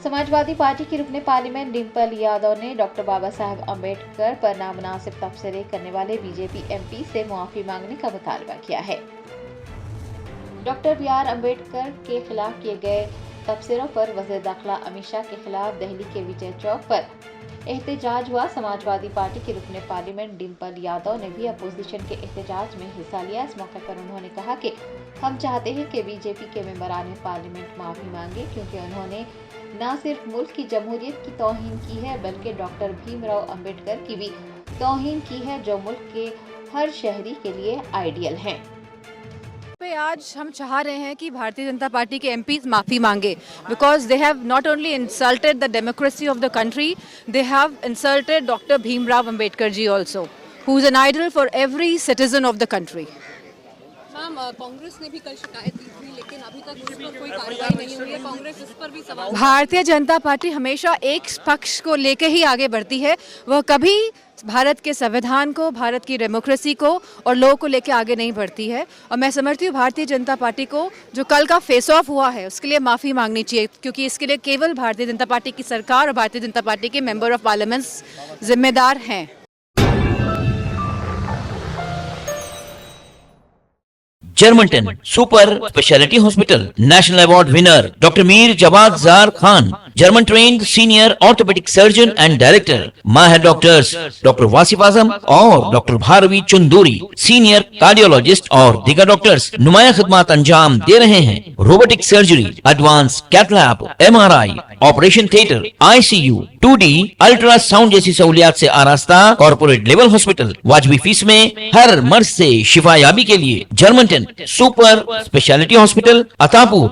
Samajwadi party की रुकने parliament Dimple Yadav ने डॉक्टर बाबा साहेब अम्बेडकर पर नामुनासिब तबसरे करने वाले बीजेपी एमपी से मुआफी मांगने का मुतालबा किया है। Doctor B R. अम्बेडकर के खिलाफ किए गए तबसरों पर वज़ीर दाखिला अमित शाह के खिलाफ दिल्ली के विजय चौक पर एहतजाज हुआ। समाजवादी पार्टी के रुकने पार्लियामेंट डिम्पल यादव ने भी अपोजिशन के एहतजाज में हिस्सा लिया। इस मौके पर उन्होंने कहा कि हम चाहते हैं कि बीजेपी के मेंबरान पार्लियामेंट माफी मांगे, क्योंकि उन्होंने न सिर्फ मुल्क की जमहूरियत की तौहीन की है बल्कि डॉक्टर भीमराव अंबेडकर की भी तौहीन की है, जो मुल्क के हर शहरी के लिए आइडियल हैं। आज हम चाह रहे हैं कि भारतीय जनता पार्टी के एमपीज माफी मांगे, because they have not only insulted the democracy of the country, they have insulted doctor Bhimrao Ambedkar ji also, who is an idol for every citizen of the country. Ma'am, Congress ने भी कल शिकायत की थी, लेकिन अभी तक उस पर कोई कार्रवाई नहीं हुई है। कांग्रेस इस पर भी सवाल। भारतीय जनता पार्टी हमेशा एक पक्ष को लेकर ही आगे बढ़ती है, वह कभी भारत के संविधान को, भारत की डेमोक्रेसी को और लोगों को लेकर आगे नहीं बढ़ती है। और मैं समझती हूँ भारतीय जनता पार्टी को जो कल का फेस ऑफ हुआ है उसके लिए माफ़ी मांगनी चाहिए, क्योंकि इसके लिए केवल भारतीय जनता पार्टी की सरकार और भारतीय जनता पार्टी के मेंबर ऑफ पार्लियामेंट जिम्मेदार हैं। जर्मनटन super speciality hospital national award winner doctor Mir Jawad Zar Khan, German trained senior orthopaedic surgeon and director, माहिर डॉक्टर्स डॉक्टर वासिफ आजम और doctor Bharvi Chanduri, senior cardiologist और दीगर डॉक्टर्स नुमाया खिदमत अंजाम दे रहे हैं। Robotic surgery, advance cath lab, MRI, operation theatre, ICU, 2D ultrasound जैसी सहूलियात से आरास्ता कॉर्पोरेट लेवल हॉस्पिटल, वाजबी फीस में हर मर्ज से शिफायाबी के लिए Germanton super speciality hospital, Attapur.